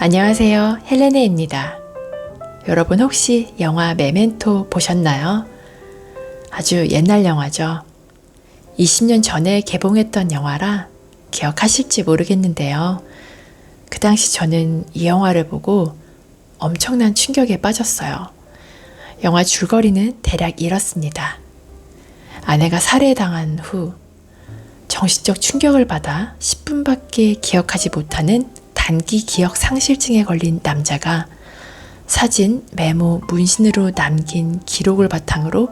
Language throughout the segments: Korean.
안녕하세요. 헬레네입니다. 여러분 혹시 영화 메멘토 보셨나요? 아주 옛날 영화죠. 20년 전에 개봉했던 영화라 기억하실지 모르겠는데요. 그 당시 저는 이 영화를 보고 엄청난 충격에 빠졌어요. 영화 줄거리는 대략 이렇습니다. 아내가 살해당한 후 정신적 충격을 받아 10분밖에 기억하지 못하는 단기 기억 상실증에 걸린 남자가 사진, 메모, 문신으로 남긴 기록을 바탕으로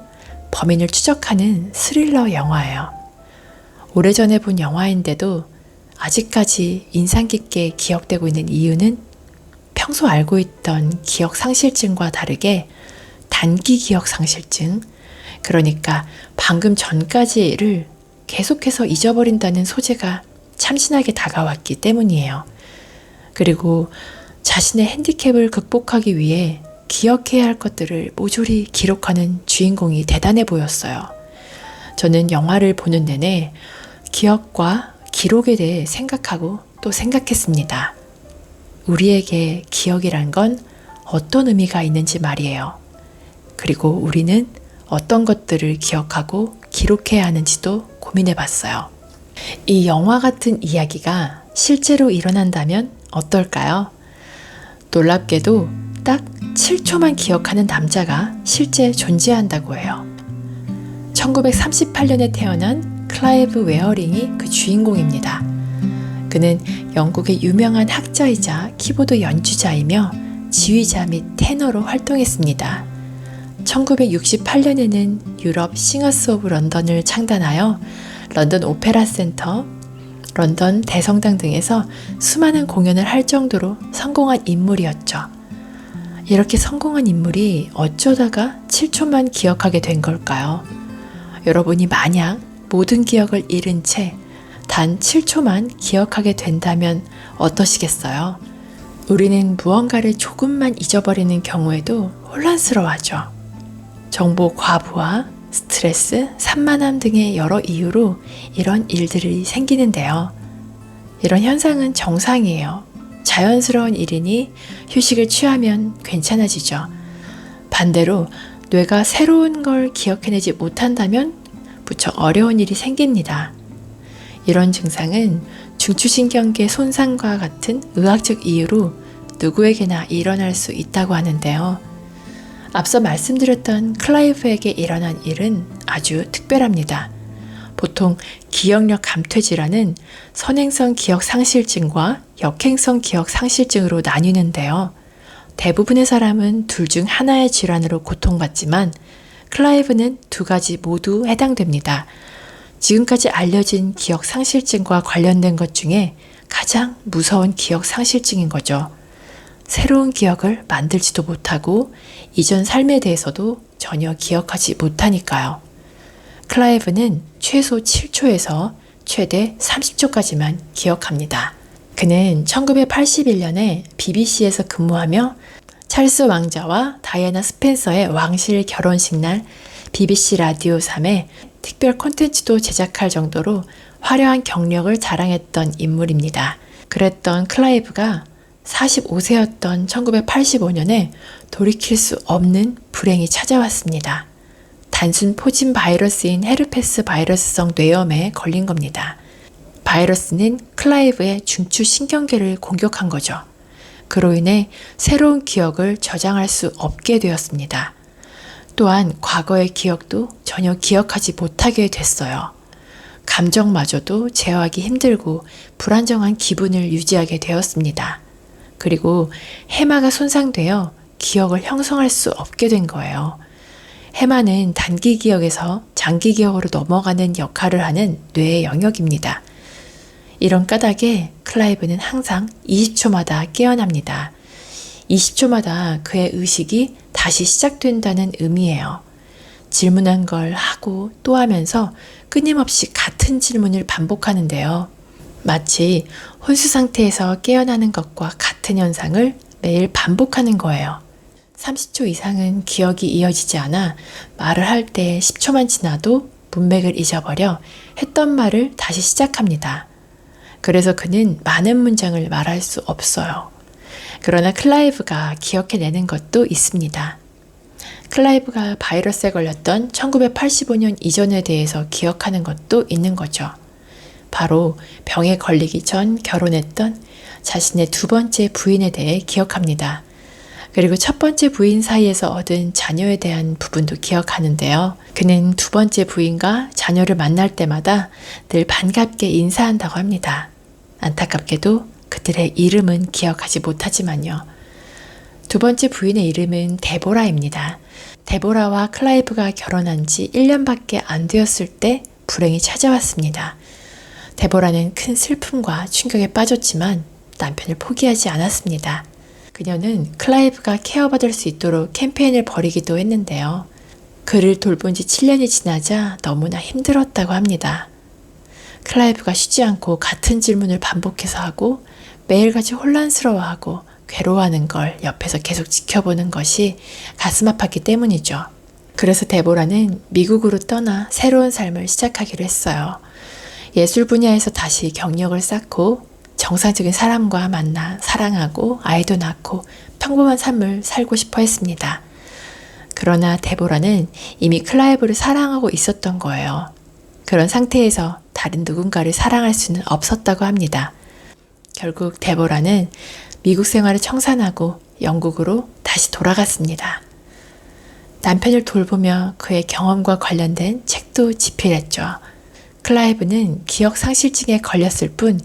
범인을 추적하는 스릴러 영화예요. 오래전에 본 영화인데도 아직까지 인상 깊게 기억되고 있는 이유는 평소 알고 있던 기억 상실증과 다르게 단기 기억 상실증, 그러니까 방금 전까지를 계속해서 잊어버린다는 소재가 참신하게 다가왔기 때문이에요. 그리고 자신의 핸디캡을 극복하기 위해 기억해야 할 것들을 모조리 기록하는 주인공이 대단해 보였어요. 저는 영화를 보는 내내 기억과 기록에 대해 생각하고 또 생각했습니다. 우리에게 기억이란 건 어떤 의미가 있는지 말이에요. 그리고 우리는 어떤 것들을 기억하고 기록해야 하는지도 고민해 봤어요. 이 영화 같은 이야기가 실제로 일어난다면 어떨까요? 놀랍게도 딱 7초만 기억하는 남자가 실제 존재한다고 해요. 1938년에 태어난 클라이브 웨어링이 그 주인공입니다. 그는 영국의 유명한 학자이자 키보드 연주자이며 지휘자 및 테너로 활동했습니다. 1968년에는 유럽 싱어스 오브 런던을 창단하여 런던 오페라 센터, 런던 대성당 등에서 수많은 공연을 할 정도로 성공한 인물이었죠. 이렇게 성공한 인물이 어쩌다가 7초만 기억하게 된 걸까요? 여러분이 만약 모든 기억을 잃은 채 단 7초만 기억하게 된다면 어떠시겠어요? 우리는 무언가를 조금만 잊어버리는 경우에도 혼란스러워하죠. 정보 과부하, 스트레스, 산만함 등의 여러 이유로 이런 일들이 생기는데요. 이런 현상은 정상이에요. 자연스러운 일이니 휴식을 취하면 괜찮아지죠. 반대로 뇌가 새로운 걸 기억해내지 못한다면 무척 어려운 일이 생깁니다. 이런 증상은 중추신경계 손상과 같은 의학적 이유로 누구에게나 일어날 수 있다고 하는데요. 앞서 말씀드렸던 클라이브에게 일어난 일은 아주 특별합니다. 보통 기억력 감퇴 질환은 선행성 기억 상실증과 역행성 기억 상실증으로 나뉘는데요. 대부분의 사람은 둘 중 하나의 질환으로 고통받지만 클라이브는 두 가지 모두 해당됩니다. 지금까지 알려진 기억 상실증과 관련된 것 중에 가장 무서운 기억 상실증인 거죠. 새로운 기억을 만들지도 못하고 이전 삶에 대해서도 전혀 기억하지 못하니까요. 클라이브는 최소 7초에서 최대 30초까지만 기억합니다. 그는 1981년에 BBC에서 근무하며 찰스 왕자와 다이애나 스펜서의 왕실 결혼식 날 BBC 라디오 3에 특별 콘텐츠도 제작할 정도로 화려한 경력을 자랑했던 인물입니다. 그랬던 클라이브가 45세였던 1985년에 돌이킬 수 없는 불행이 찾아왔습니다. 단순 포진 바이러스인 헤르페스 바이러스성 뇌염에 걸린 겁니다. 바이러스는 클라이브의 중추신경계를 공격한 거죠. 그로 인해 새로운 기억을 저장할 수 없게 되었습니다. 또한 과거의 기억도 전혀 기억하지 못하게 됐어요. 감정마저도 제어하기 힘들고 불안정한 기분을 유지하게 되었습니다. 그리고 해마가 손상되어 기억을 형성할 수 없게 된 거예요. 해마는 단기 기억에서 장기 기억으로 넘어가는 역할을 하는 뇌의 영역입니다. 이런 까닭에 클라이브는 항상 20초마다 깨어납니다. 20초마다 그의 의식이 다시 시작된다는 의미예요. 질문한 걸 하고 또 하면서 끊임없이 같은 질문을 반복하는데요. 마치 혼수 상태에서 깨어나는 것과 같은 현상을 매일 반복하는 거예요. 30초 이상은 기억이 이어지지 않아 말을 할 때 10초만 지나도 문맥을 잊어버려 했던 말을 다시 시작합니다. 그래서 그는 많은 문장을 말할 수 없어요. 그러나 클라이브가 기억해내는 것도 있습니다. 클라이브가 바이러스에 걸렸던 1985년 이전에 대해서 기억하는 것도 있는 거죠. 바로 병에 걸리기 전 결혼했던 자신의 두 번째 부인에 대해 기억합니다. 그리고 첫 번째 부인 사이에서 얻은 자녀에 대한 부분도 기억하는데요. 그는 두 번째 부인과 자녀를 만날 때마다 늘 반갑게 인사한다고 합니다. 안타깝게도 그들의 이름은 기억하지 못하지만요. 두 번째 부인의 이름은 데보라입니다. 데보라와 클라이브가 결혼한 지 1년밖에 안 되었을 때 불행이 찾아왔습니다. 데보라는 큰 슬픔과 충격에 빠졌지만 남편을 포기하지 않았습니다. 그녀는 클라이브가 케어받을 수 있도록 캠페인을 벌이기도 했는데요. 그를 돌본 지 7년이 지나자 너무나 힘들었다고 합니다. 클라이브가 쉬지 않고 같은 질문을 반복해서 하고 매일같이 혼란스러워하고 괴로워하는 걸 옆에서 계속 지켜보는 것이 가슴 아팠기 때문이죠. 그래서 데보라는 미국으로 떠나 새로운 삶을 시작하기로 했어요. 예술 분야에서 다시 경력을 쌓고 정상적인 사람과 만나 사랑하고 아이도 낳고 평범한 삶을 살고 싶어 했습니다. 그러나 데보라는 이미 클라이브를 사랑하고 있었던 거예요. 그런 상태에서 다른 누군가를 사랑할 수는 없었다고 합니다. 결국 데보라는 미국 생활을 청산하고 영국으로 다시 돌아갔습니다. 남편을 돌보며 그의 경험과 관련된 책도 집필했죠. 클라이브는 기억상실증에 걸렸을 뿐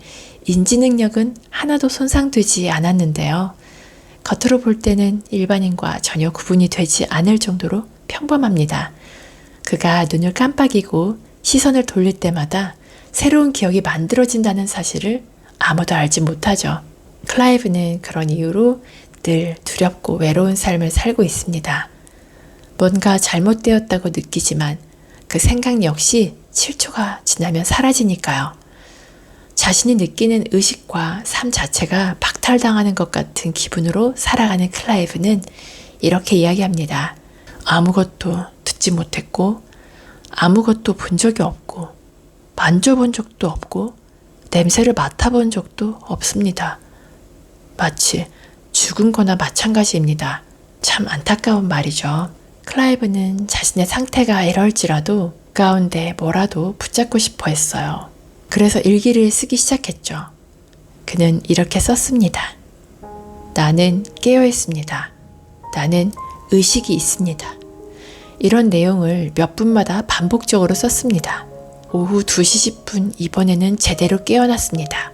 인지 능력은 하나도 손상되지 않았는데요. 겉으로 볼 때는 일반인과 전혀 구분이 되지 않을 정도로 평범합니다. 그가 눈을 깜빡이고 시선을 돌릴 때마다 새로운 기억이 만들어진다는 사실을 아무도 알지 못하죠. 클라이브는 그런 이유로 늘 두렵고 외로운 삶을 살고 있습니다. 뭔가 잘못되었다고 느끼지만 그 생각 역시 7초가 지나면 사라지니까요. 자신이 느끼는 의식과 삶 자체가 박탈당하는 것 같은 기분으로 살아가는 클라이브는 이렇게 이야기합니다. 아무것도 듣지 못했고 아무것도 본 적이 없고 만져본 적도 없고 냄새를 맡아본 적도 없습니다. 마치 죽은 거나 마찬가지입니다. 참 안타까운 말이죠. 클라이브는 자신의 상태가 이럴지라도 가운데 뭐라도 붙잡고 싶어 했어요. 그래서 일기를 쓰기 시작했죠. 그는 이렇게 썼습니다. 나는 깨어 있습니다. 나는 의식이 있습니다. 이런 내용을 몇 분마다 반복적으로 썼습니다. 오후 2시 10분 이번에는 제대로 깨어났습니다.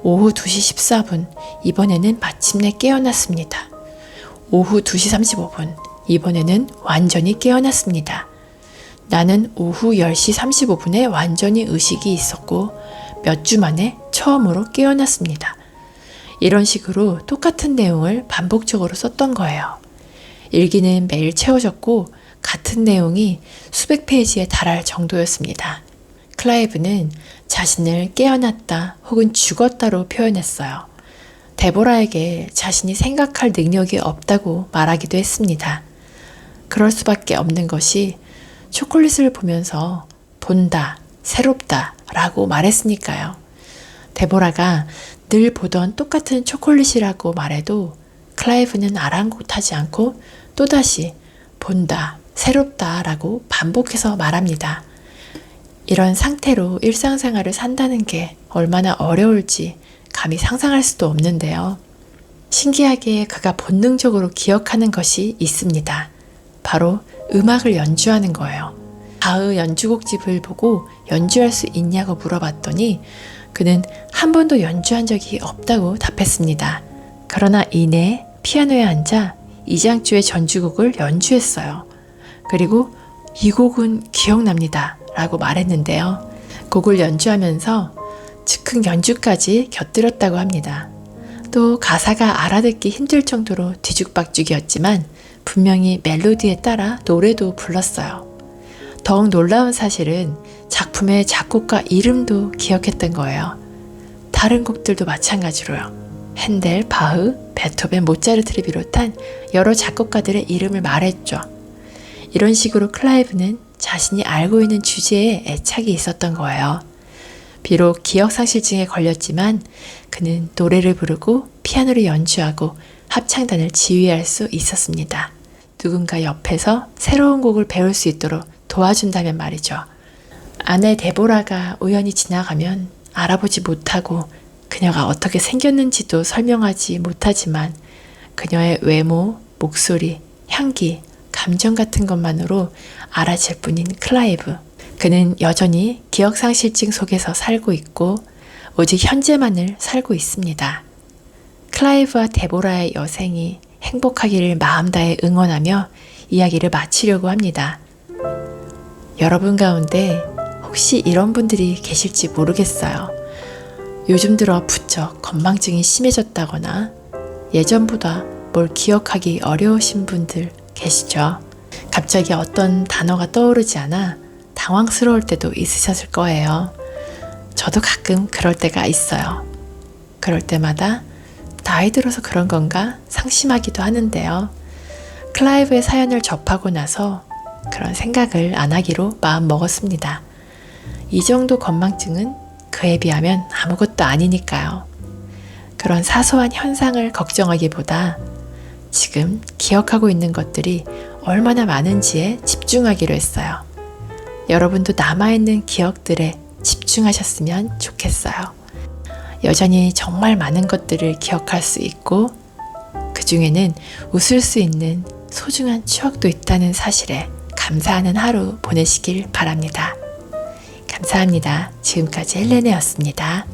오후 2시 14분 이번에는 마침내 깨어났습니다. 오후 2시 35분 이번에는 완전히 깨어났습니다. 나는 오후 10시 35분에 완전히 의식이 있었고 몇 주 만에 처음으로 깨어났습니다. 이런 식으로 똑같은 내용을 반복적으로 썼던 거예요. 일기는 매일 채워졌고 같은 내용이 수백 페이지에 달할 정도였습니다. 클라이브는 자신을 깨어났다 혹은 죽었다로 표현했어요. 데보라에게 자신이 생각할 능력이 없다고 말하기도 했습니다. 그럴 수밖에 없는 것이 초콜릿을 보면서 본다, 새롭다 라고 말했으니까요. 데보라가 늘 보던 똑같은 초콜릿이라고 말해도 클라이브는 아랑곳하지 않고 또다시 본다, 새롭다 라고 반복해서 말합니다. 이런 상태로 일상생활을 산다는 게 얼마나 어려울지 감히 상상할 수도 없는데요. 신기하게 그가 본능적으로 기억하는 것이 있습니다. 바로 음악을 연주하는 거예요. 바흐 연주곡집을 보고 연주할 수 있냐고 물어봤더니 그는 한 번도 연주한 적이 없다고 답했습니다. 그러나 이내 피아노에 앉아 이장주의 전주곡을 연주했어요. 그리고 이 곡은 기억납니다 라고 말했는데요. 곡을 연주하면서 즉흥 연주까지 곁들였다고 합니다. 또 가사가 알아듣기 힘들 정도로 뒤죽박죽이었지만 분명히 멜로디에 따라 노래도 불렀어요. 더욱 놀라운 사실은 작품의 작곡가 이름도 기억했던 거예요. 다른 곡들도 마찬가지로요. 핸델, 바흐, 베토벤, 모차르트를 비롯한 여러 작곡가들의 이름을 말했죠. 이런 식으로 클라이브는 자신이 알고 있는 주제에 애착이 있었던 거예요. 비록 기억상실증에 걸렸지만 그는 노래를 부르고 피아노를 연주하고 합창단을 지휘할 수 있었습니다. 누군가 옆에서 새로운 곡을 배울 수 있도록 도와준다면 말이죠. 아내 데보라가 우연히 지나가면 알아보지 못하고 그녀가 어떻게 생겼는지도 설명하지 못하지만 그녀의 외모, 목소리, 향기, 감정 같은 것만으로 알아챌 뿐인 클라이브. 그는 여전히 기억상실증 속에서 살고 있고 오직 현재만을 살고 있습니다. 클라이브와 데보라의 여생이 행복하기를 마음 다해 응원하며 이야기를 마치려고 합니다. 여러분 가운데 혹시 이런 분들이 계실지 모르겠어요. 요즘 들어 부쩍 건망증이 심해졌다거나 예전보다 뭘 기억하기 어려우신 분들 계시죠? 갑자기 어떤 단어가 떠오르지 않아 당황스러울 때도 있으셨을 거예요. 저도 가끔 그럴 때가 있어요. 그럴 때마다 나이 들어서 그런 건가 상심하기도 하는데요. 클라이브의 사연을 접하고 나서 그런 생각을 안 하기로 마음 먹었습니다. 이 정도 건망증은 그에 비하면 아무것도 아니니까요. 그런 사소한 현상을 걱정하기보다 지금 기억하고 있는 것들이 얼마나 많은지에 집중하기로 했어요. 여러분도 남아있는 기억들에 집중하셨으면 좋겠어요. 여전히 정말 많은 것들을 기억할 수 있고 그 중에는 웃을 수 있는 소중한 추억도 있다는 사실에 감사하는 하루 보내시길 바랍니다. 감사합니다. 지금까지 헬레네였습니다.